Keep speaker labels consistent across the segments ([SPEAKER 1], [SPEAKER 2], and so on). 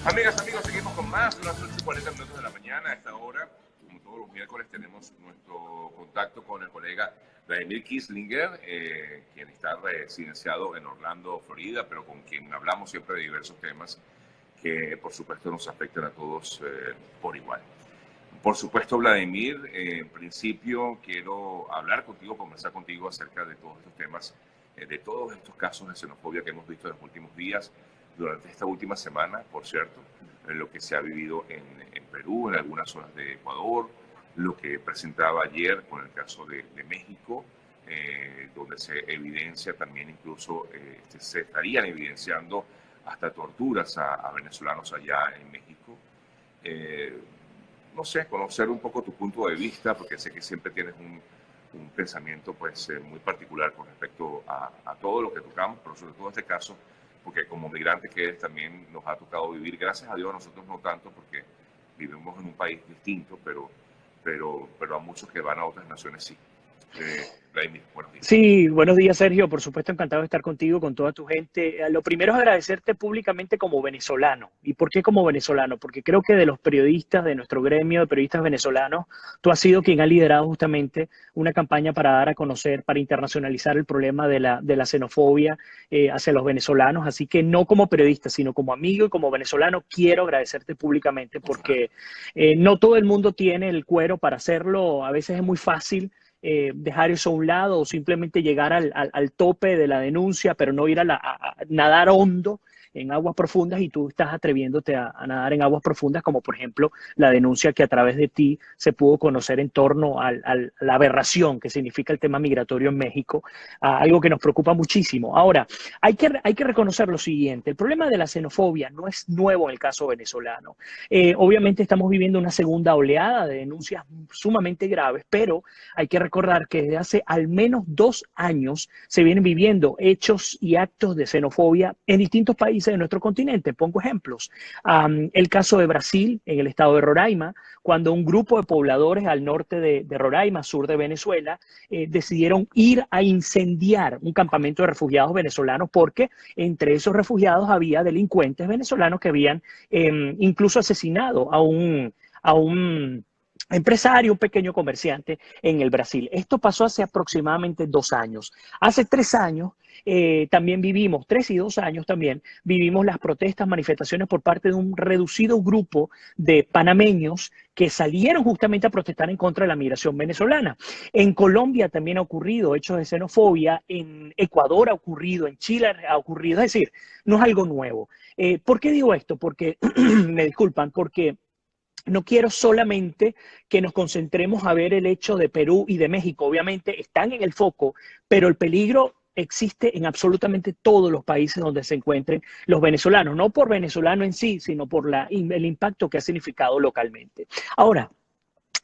[SPEAKER 1] Amigas, amigos, seguimos con más. Son las 8:40 de la mañana. A esta hora, como todos los miércoles, tenemos nuestro contacto con el colega Vladimir Kislinger, quien está residenciado en Orlando, Florida, pero con quien hablamos siempre de diversos temas que, por supuesto, nos afectan a todos por igual. Por supuesto, Vladimir, en principio quiero hablar contigo, conversar contigo acerca de todos estos temas, de todos estos casos de xenofobia que hemos visto en los últimos días, durante esta última semana, por cierto, en lo que se ha vivido en Perú, en algunas zonas de Ecuador, lo que presentaba ayer con el caso de México, donde se evidencia también incluso, se estarían evidenciando hasta torturas a venezolanos allá en México. No sé, conocer un poco tu punto de vista, porque sé que siempre tienes un pensamiento pues, muy particular con respecto a todo lo que tocamos, pero sobre todo este caso, porque como migrante que eres también nos ha tocado vivir, gracias a Dios a nosotros no tanto, porque vivimos en un país distinto, pero a muchos que van a otras naciones sí. Vladimir, buenos días.
[SPEAKER 2] Sí, buenos días, Sergio. Por supuesto, encantado de estar contigo, con toda tu gente. Lo primero es agradecerte públicamente como venezolano. ¿Y por qué como venezolano? Porque creo que de los periodistas, de nuestro gremio de periodistas venezolanos, tú has sido quien ha liderado justamente una campaña para dar a conocer, para internacionalizar el problema de la xenofobia hacia los venezolanos. Así que no como periodista, sino como amigo y como venezolano, quiero agradecerte públicamente porque no todo el mundo tiene el cuero para hacerlo. A veces es muy fácil dejar eso a un lado o simplemente llegar al tope de la denuncia, pero no ir a nadar hondo en aguas profundas, y tú estás atreviéndote a nadar en aguas profundas, como por ejemplo la denuncia que a través de ti se pudo conocer en torno a la aberración que significa el tema migratorio en México, algo que nos preocupa muchísimo. Ahora, hay que reconocer lo siguiente: el problema de la xenofobia no es nuevo en el caso venezolano. Obviamente estamos viviendo una segunda oleada de denuncias sumamente graves, pero hay que recordar que desde hace al menos 2 años se vienen viviendo hechos y actos de xenofobia en distintos países de nuestro continente. Pongo ejemplos. El caso de Brasil, en el estado de Roraima, cuando un grupo de pobladores al norte de Roraima, sur de Venezuela, decidieron ir a incendiar un campamento de refugiados venezolanos, porque entre esos refugiados había delincuentes venezolanos que habían incluso asesinado a un empresario, un pequeño comerciante en el Brasil. Esto pasó hace aproximadamente 2 años. Hace 3 años también vivimos, 3 y 2 años también, vivimos las protestas, manifestaciones por parte de un reducido grupo de panameños que salieron justamente a protestar en contra de la migración venezolana. En Colombia también ha ocurrido hechos de xenofobia, en Ecuador ha ocurrido, en Chile ha ocurrido, es decir, no es algo nuevo. ¿Por qué digo esto? Porque, me disculpan, porque no quiero solamente que nos concentremos a ver el hecho de Perú y de México. Obviamente están en el foco, pero el peligro existe en absolutamente todos los países donde se encuentren los venezolanos, no por venezolano en sí, sino por el impacto que ha significado localmente. Ahora,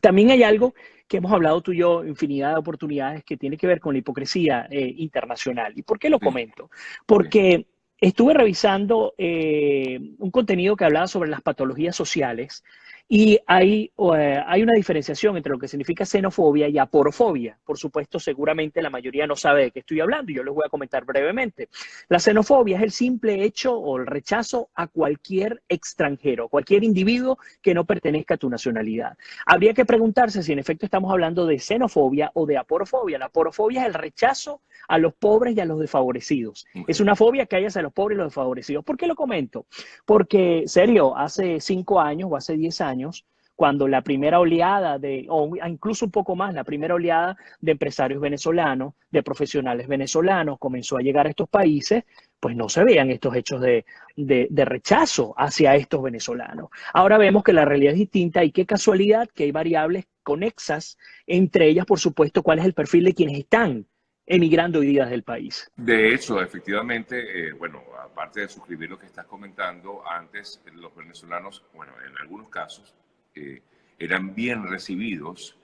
[SPEAKER 2] también hay algo que hemos hablado tú y yo infinidad de oportunidades, que tiene que ver con la hipocresía internacional. ¿Y por qué lo
[SPEAKER 1] Sí,
[SPEAKER 2] comento? Porque estuve revisando un contenido que hablaba sobre las patologías sociales, y hay una diferenciación entre lo que significa xenofobia y aporofobia. Por supuesto, seguramente la mayoría no sabe de qué estoy hablando y yo les voy a comentar brevemente. La xenofobia es el simple hecho o el rechazo a cualquier extranjero, cualquier individuo que no pertenezca a tu nacionalidad. Habría que preguntarse si en efecto estamos hablando de xenofobia o de aporofobia. La aporofobia es el rechazo a los pobres y a los desfavorecidos. Es
[SPEAKER 1] okay.
[SPEAKER 2] una fobia que hay hacia los pobres y los desfavorecidos. ¿Por qué lo comento? Porque, serio, hace 5 años o hace 10 años, cuando la primera oleada o incluso un poco más, la primera oleada de empresarios venezolanos, de profesionales venezolanos, comenzó a llegar a estos países, pues no se veían estos hechos de rechazo hacia estos venezolanos. Ahora vemos que la realidad es distinta, y qué casualidad que hay variables conexas, entre ellas, por supuesto, cuál es el perfil de quienes están emigrando hoy día del país.
[SPEAKER 1] De hecho, efectivamente, bueno, aparte de suscribir lo que estás comentando, antes los venezolanos, bueno, en algunos casos, eran bien recibidos.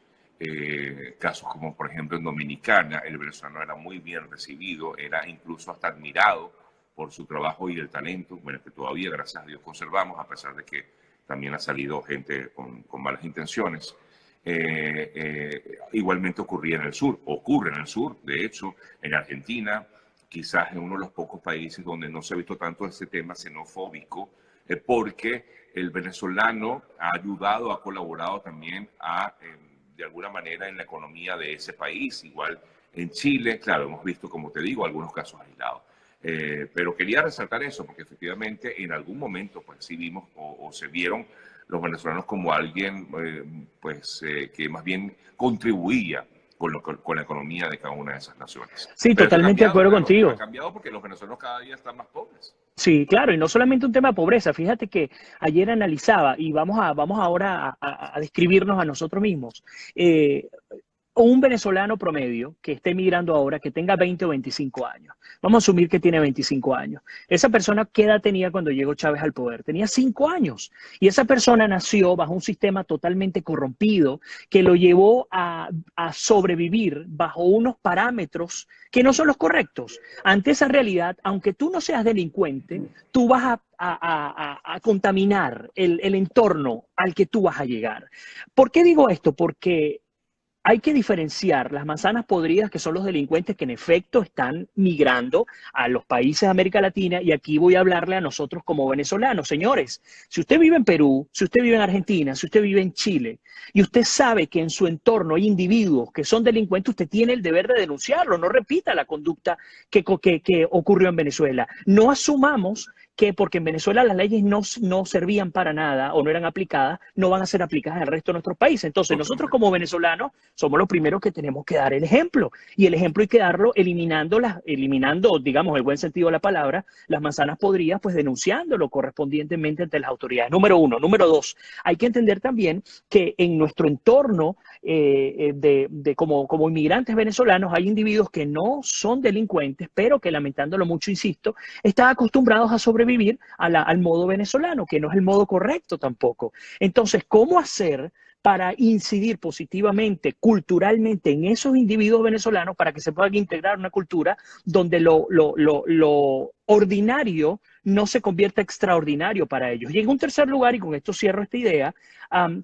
[SPEAKER 1] Casos como, por ejemplo, en Dominicana, el venezolano era muy bien recibido, era incluso hasta admirado por su trabajo y el talento, bueno, que todavía, gracias a Dios, conservamos, a pesar de que también ha salido gente con malas intenciones. Igualmente ocurre en el sur, de hecho, en Argentina, quizás es uno de los pocos países donde no se ha visto tanto ese tema xenofóbico, porque el venezolano ha ayudado, ha colaborado también de alguna manera en la economía de ese país. Igual en Chile, claro, hemos visto, como te digo, algunos casos aislados. Pero quería resaltar eso, porque efectivamente en algún momento pues sí vimos o se vieron los venezolanos como alguien que más bien contribuía con la economía de cada una de esas naciones.
[SPEAKER 2] Sí,
[SPEAKER 1] Pero esto ha
[SPEAKER 2] totalmente de
[SPEAKER 1] cambiado,
[SPEAKER 2] acuerdo
[SPEAKER 1] claro, ha
[SPEAKER 2] contigo.
[SPEAKER 1] cambiado porque los venezolanos cada día están más pobres.
[SPEAKER 2] Sí, claro, y no solamente un tema de pobreza. Fíjate que ayer analizaba, y vamos ahora a describirnos a nosotros mismos. O un venezolano promedio que esté migrando ahora, que tenga 20 o 25 años. Vamos a asumir que tiene 25 años. Esa persona, ¿qué edad tenía cuando llegó Chávez al poder? Tenía 5 años. Y esa persona nació bajo un sistema totalmente corrompido que lo llevó a sobrevivir bajo unos parámetros que no son los correctos. Ante esa realidad, aunque tú no seas delincuente, tú vas a contaminar el entorno al que tú vas a llegar. ¿Por qué digo esto? Porque hay que diferenciar las manzanas podridas, que son los delincuentes que en efecto están migrando a los países de América Latina, y aquí voy a hablarle a nosotros como venezolanos. Señores, si usted vive en Perú, si usted vive en Argentina, si usted vive en Chile, y usted sabe que en su entorno hay individuos que son delincuentes, usted tiene el deber de denunciarlo. No repita la conducta que ocurrió en Venezuela. No asumamos que porque en Venezuela las leyes no servían para nada o no eran aplicadas, no van a ser aplicadas en el resto de nuestros países. Entonces, nosotros como venezolanos somos los primeros que tenemos que dar el ejemplo. Y el ejemplo hay que darlo eliminando, digamos, el buen sentido de la palabra, las manzanas podridas, pues denunciándolo correspondientemente ante las autoridades. Número uno. Número dos, hay que entender también que en nuestro entorno como inmigrantes venezolanos hay individuos que no son delincuentes, pero que lamentándolo mucho, insisto, están acostumbrados a sobrevivir al modo venezolano, que no es el modo correcto tampoco. Entonces, ¿cómo hacer para incidir positivamente, culturalmente, en esos individuos venezolanos para que se puedan integrar en una cultura donde lo ordinario no se convierta extraordinario para ellos? Y en un tercer lugar, y con esto cierro esta idea,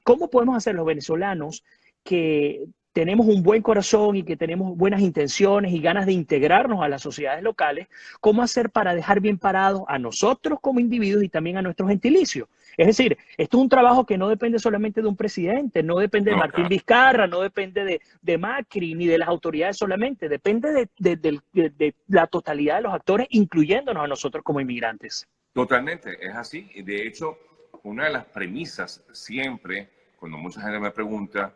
[SPEAKER 2] ¿cómo podemos hacer los venezolanos que tenemos un buen corazón y que tenemos buenas intenciones y ganas de integrarnos a las sociedades locales, cómo hacer para dejar bien parados a nosotros como individuos y también a nuestros gentilicios? Es decir, esto es un trabajo que no depende solamente de un presidente, no depende de Martín Vizcarra, no depende de Macri ni de las autoridades solamente, depende de la totalidad de los actores, incluyéndonos a nosotros como inmigrantes.
[SPEAKER 1] Totalmente, es así. Y de hecho, una de las premisas siempre, cuando mucha gente me pregunta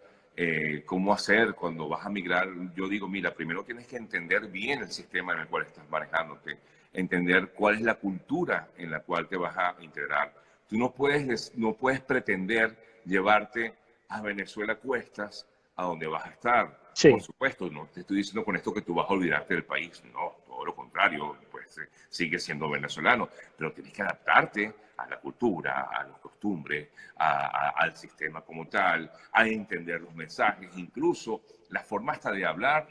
[SPEAKER 1] cómo hacer cuando vas a migrar, yo digo, mira, primero tienes que entender bien el sistema en el cual estás manejándote, entender cuál es la cultura en la cual te vas a integrar. Tú no puedes pretender llevarte a Venezuela a cuestas a donde vas a estar.
[SPEAKER 2] Sí.
[SPEAKER 1] Por supuesto, no te estoy diciendo con esto que tú vas a olvidarte del país, no, todo lo contrario, pues sigues siendo venezolano, pero tienes que adaptarte a la cultura, a las costumbres, al sistema como tal, a entender los mensajes, incluso la forma hasta de hablar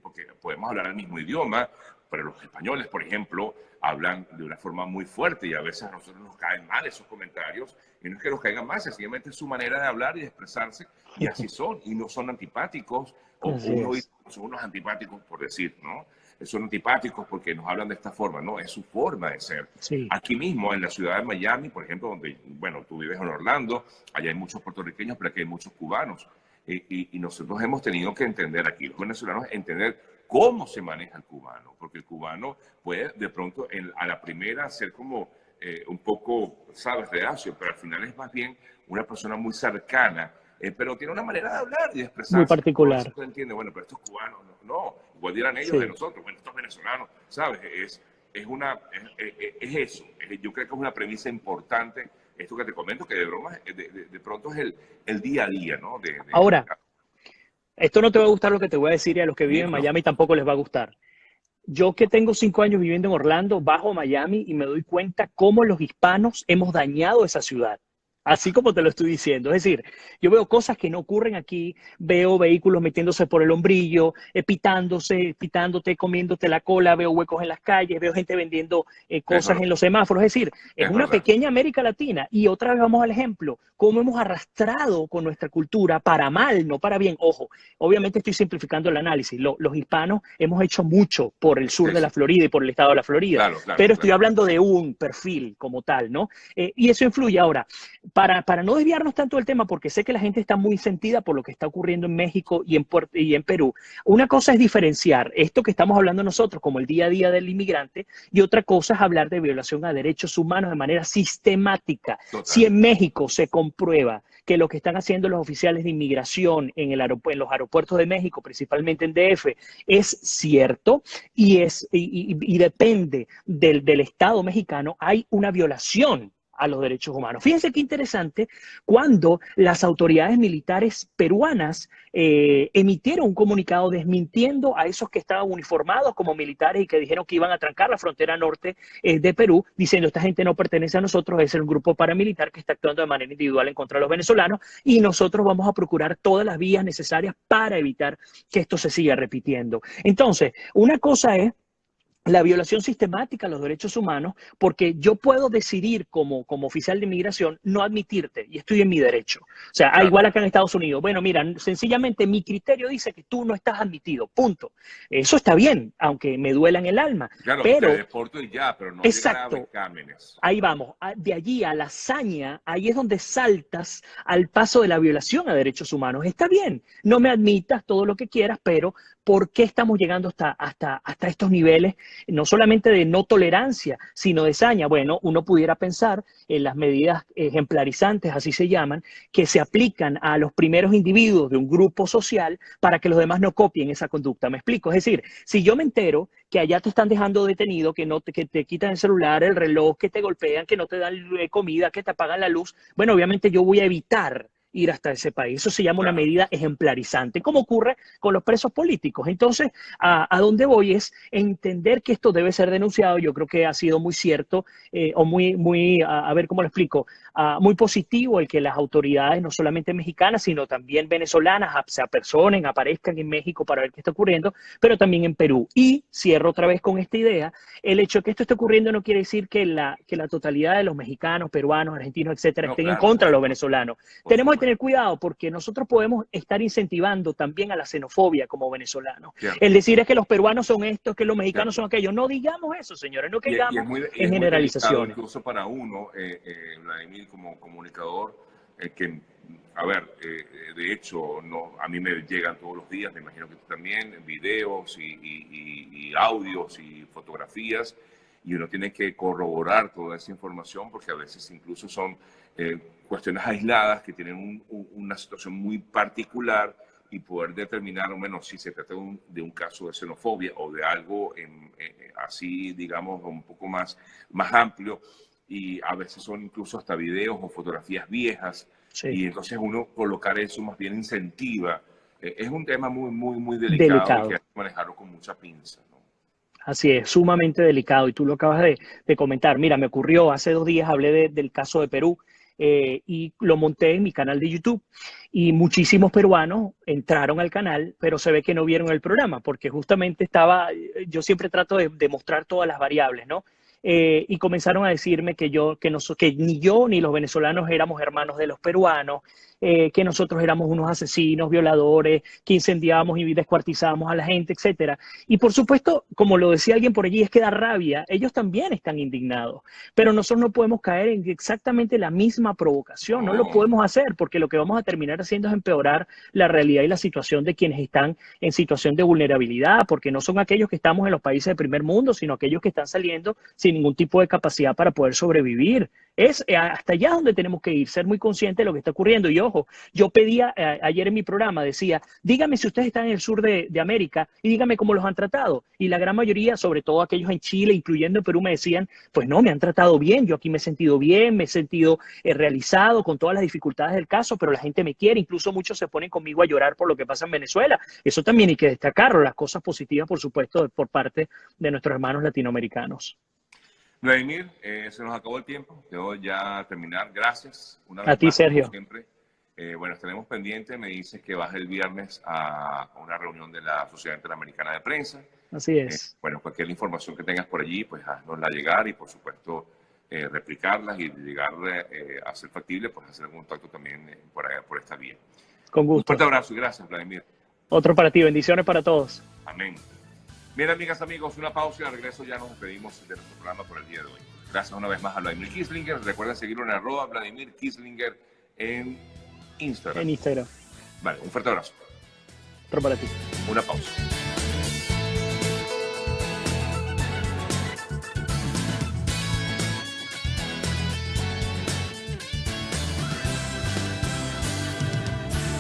[SPEAKER 1] porque podemos hablar el mismo idioma, pero los españoles, por ejemplo, hablan de una forma muy fuerte y a veces a nosotros nos caen mal esos comentarios, y no es que nos caigan mal, sencillamente es su manera de hablar y de expresarse, y así son, y no son antipáticos, o uno dice, son unos antipáticos por decir, ¿no? Son antipáticos porque nos hablan de esta forma, no, es su forma de ser.
[SPEAKER 2] Sí.
[SPEAKER 1] Aquí mismo, en la ciudad de Miami, por ejemplo, donde, bueno, tú vives en Orlando, allá hay muchos puertorriqueños, pero aquí hay muchos cubanos, y nosotros hemos tenido que entender aquí, los venezolanos, entender cómo se maneja el cubano, porque el cubano puede de pronto a la primera ser como un poco, sabes, reacio, pero al final es más bien una persona muy cercana, pero tiene una manera de hablar y de expresarse.
[SPEAKER 2] Muy particular.
[SPEAKER 1] Tú entiendes, bueno, pero estos cubanos, no, igual dirán ellos de nosotros, bueno, estos venezolanos, ¿sabes? Es eso, yo creo que es una premisa importante, esto que te comento, que de broma, de pronto es el día a día, ¿no?
[SPEAKER 2] Ahora, esto no te va a gustar lo que te voy a decir, y a los que viven en
[SPEAKER 1] no.
[SPEAKER 2] Miami tampoco les va a gustar. Yo que tengo 5 años viviendo en Orlando, bajo Miami y me doy cuenta cómo los hispanos hemos dañado esa ciudad. así como te lo estoy diciendo. Es decir, yo veo cosas que no ocurren aquí, veo vehículos metiéndose por el hombrillo, pitándote, comiéndote la cola, veo huecos en las calles, veo gente vendiendo cosas en los semáforos. Es decir, es
[SPEAKER 1] es
[SPEAKER 2] una
[SPEAKER 1] verdad.
[SPEAKER 2] pequeña América Latina. Y otra vez vamos al ejemplo, cómo hemos arrastrado con nuestra cultura para mal, no para bien. Ojo, obviamente estoy simplificando el análisis. Los hispanos hemos hecho mucho por el sur
[SPEAKER 1] Sí,
[SPEAKER 2] de la
[SPEAKER 1] sí.
[SPEAKER 2] Florida y por el estado de la Florida,
[SPEAKER 1] Claro, claro,
[SPEAKER 2] pero estoy
[SPEAKER 1] claro.
[SPEAKER 2] hablando de un perfil como tal, ¿no? Y eso influye. Ahora, para no desviarnos tanto del tema, porque sé que la gente está muy sentida por lo que está ocurriendo en México y en Perú, una cosa es diferenciar esto que estamos hablando nosotros como el día a día del inmigrante y otra cosa es hablar de violación a derechos humanos de manera sistemática. Si
[SPEAKER 1] Total.
[SPEAKER 2] en México se comprueba que lo que están haciendo los oficiales de inmigración en los aeropuertos de México, principalmente en DF, es cierto y depende del Estado mexicano, hay una violación a los derechos humanos. Fíjense qué interesante cuando las autoridades militares peruanas emitieron un comunicado desmintiendo a esos que estaban uniformados como militares y que dijeron que iban a trancar la frontera norte de Perú, diciendo esta gente no pertenece a nosotros, es un grupo paramilitar que está actuando de manera individual en contra de los venezolanos y nosotros vamos a procurar todas las vías necesarias para evitar que esto se siga repitiendo. Entonces, una cosa es la violación sistemática a los derechos humanos, porque yo puedo decidir como oficial de inmigración no admitirte y estoy en mi derecho. O sea,
[SPEAKER 1] Claro.
[SPEAKER 2] igual acá en Estados Unidos. Bueno, mira, sencillamente mi criterio dice que tú no estás admitido, punto. Eso está bien, aunque me duela en el alma,
[SPEAKER 1] Claro, te
[SPEAKER 2] pero
[SPEAKER 1] deporto y ya, pero no llegar a
[SPEAKER 2] exacto,
[SPEAKER 1] vejámenes.
[SPEAKER 2] ahí vamos, de allí a la hazaña, ahí es donde saltas al paso de la violación a derechos humanos. Está bien, no me admitas todo lo que quieras, pero ¿por qué estamos llegando hasta estos niveles, no solamente de no tolerancia, sino de saña? Bueno, uno pudiera pensar en las medidas ejemplarizantes, así se llaman, que se aplican a los primeros individuos de un grupo social para que los demás no copien esa conducta. ¿Me explico? Es decir, si yo me entero que allá te están dejando detenido, que te quitan el celular, el reloj, que te golpean, que no te dan comida, que te apagan la luz, bueno, obviamente yo voy a evitar ir hasta ese país. Eso se llama una
[SPEAKER 1] Claro.
[SPEAKER 2] medida ejemplarizante, como ocurre con los presos políticos. Entonces, a dónde voy es entender que esto debe ser denunciado. Yo creo que ha sido muy cierto o a ver cómo lo explico, muy positivo el que las autoridades, no solamente mexicanas, sino también venezolanas, se apersonen, aparezcan en México para ver qué está ocurriendo, pero también en Perú. Y cierro otra vez con esta idea, el hecho de que esto esté ocurriendo no quiere decir que la totalidad de los mexicanos, peruanos, argentinos, etcétera,
[SPEAKER 1] No,
[SPEAKER 2] estén en
[SPEAKER 1] claro,
[SPEAKER 2] contra de los venezolanos.
[SPEAKER 1] por
[SPEAKER 2] Tenemos que
[SPEAKER 1] supuesto.
[SPEAKER 2] tener cuidado porque nosotros podemos estar incentivando también a la xenofobia como venezolanos. El
[SPEAKER 1] Cierto,
[SPEAKER 2] decir es que los peruanos son estos, que los mexicanos son
[SPEAKER 1] cierto.
[SPEAKER 2] aquellos. No digamos eso, señores, no
[SPEAKER 1] Y
[SPEAKER 2] caigamos en
[SPEAKER 1] es muy delicado
[SPEAKER 2] generalizaciones.
[SPEAKER 1] incluso para uno, Vladimir, como comunicador, que, a ver, de hecho, no, a mí me llegan todos los días, me imagino que tú también, videos y audios y fotografías, y uno tiene que corroborar toda esa información porque a veces incluso son eh, cuestiones aisladas que tienen una situación muy particular y poder determinar, bueno, si se trata de un caso de xenofobia o de algo así, digamos, un poco más amplio, y a veces son incluso hasta videos o fotografías viejas,
[SPEAKER 2] Sí,
[SPEAKER 1] y entonces uno colocar eso más bien incentiva. Es un tema muy delicado y que
[SPEAKER 2] delicado.
[SPEAKER 1] hay que manejarlo con mucha pinza, ¿no?
[SPEAKER 2] Así es, sumamente delicado. Y tú lo acabas de comentar. Mira, me ocurrió hace 2 días, hablé del caso de Perú y lo monté en mi canal de YouTube. Y muchísimos peruanos entraron al canal, pero se ve que no vieron el programa, porque justamente yo siempre trato de mostrar todas las variables, ¿no? Y comenzaron a decirme que ni yo ni los venezolanos éramos hermanos de los peruanos, que nosotros éramos unos asesinos, violadores, que incendiábamos y descuartizábamos a la gente, etcétera. Y por supuesto, como lo decía alguien por allí, es que da rabia, ellos también están indignados, pero nosotros no podemos caer en exactamente la misma provocación, no lo
[SPEAKER 1] No,
[SPEAKER 2] podemos hacer porque lo que vamos a terminar haciendo es empeorar la realidad y la situación de quienes están en situación de vulnerabilidad, porque no son aquellos que estamos en los países de primer mundo, sino aquellos que están saliendo sin ningún tipo de capacidad para poder sobrevivir. Es hasta allá donde tenemos que ir, ser muy conscientes de lo que está ocurriendo. Y ojo, yo pedía ayer en mi programa, decía, dígame si ustedes están en el sur de América y dígame cómo los han tratado. Y la gran mayoría, sobre todo aquellos en Chile, incluyendo en Perú, me decían, pues no, me han tratado bien, yo aquí me he sentido bien, me he sentido realizado con todas las dificultades del caso, pero la gente me quiere, incluso muchos se ponen conmigo a llorar por lo que pasa en Venezuela. Eso también hay que destacarlo, las cosas positivas, por supuesto, por parte de nuestros hermanos latinoamericanos.
[SPEAKER 1] Vladimir, se nos acabó el tiempo. Debo ya terminar. Gracias. Una
[SPEAKER 2] A
[SPEAKER 1] vez
[SPEAKER 2] ti,
[SPEAKER 1] más, como
[SPEAKER 2] Sergio.
[SPEAKER 1] siempre. Bueno, tenemos pendiente. Me dices que vas el viernes a una reunión de la Sociedad Interamericana de Prensa.
[SPEAKER 2] Así es.
[SPEAKER 1] Bueno, cualquier información que tengas por allí, pues haznosla llegar y, por supuesto, replicarlas y llegar a ser factible, pues hacer algún contacto también por esta vía.
[SPEAKER 2] Con
[SPEAKER 1] Un
[SPEAKER 2] gusto.
[SPEAKER 1] fuerte abrazo y gracias, Vladimir.
[SPEAKER 2] Otro para ti. Bendiciones para todos.
[SPEAKER 1] Amén. Bien, amigas, amigos, una pausa y al regreso ya nos despedimos de nuestro programa por el día de hoy. Gracias una vez más a Vladimir Kislinger. Recuerda seguirlo en @Vladimir Kislinger en Instagram.
[SPEAKER 2] En Instagram.
[SPEAKER 1] Vale, un fuerte abrazo.
[SPEAKER 2] Otro para ti.
[SPEAKER 1] Una pausa.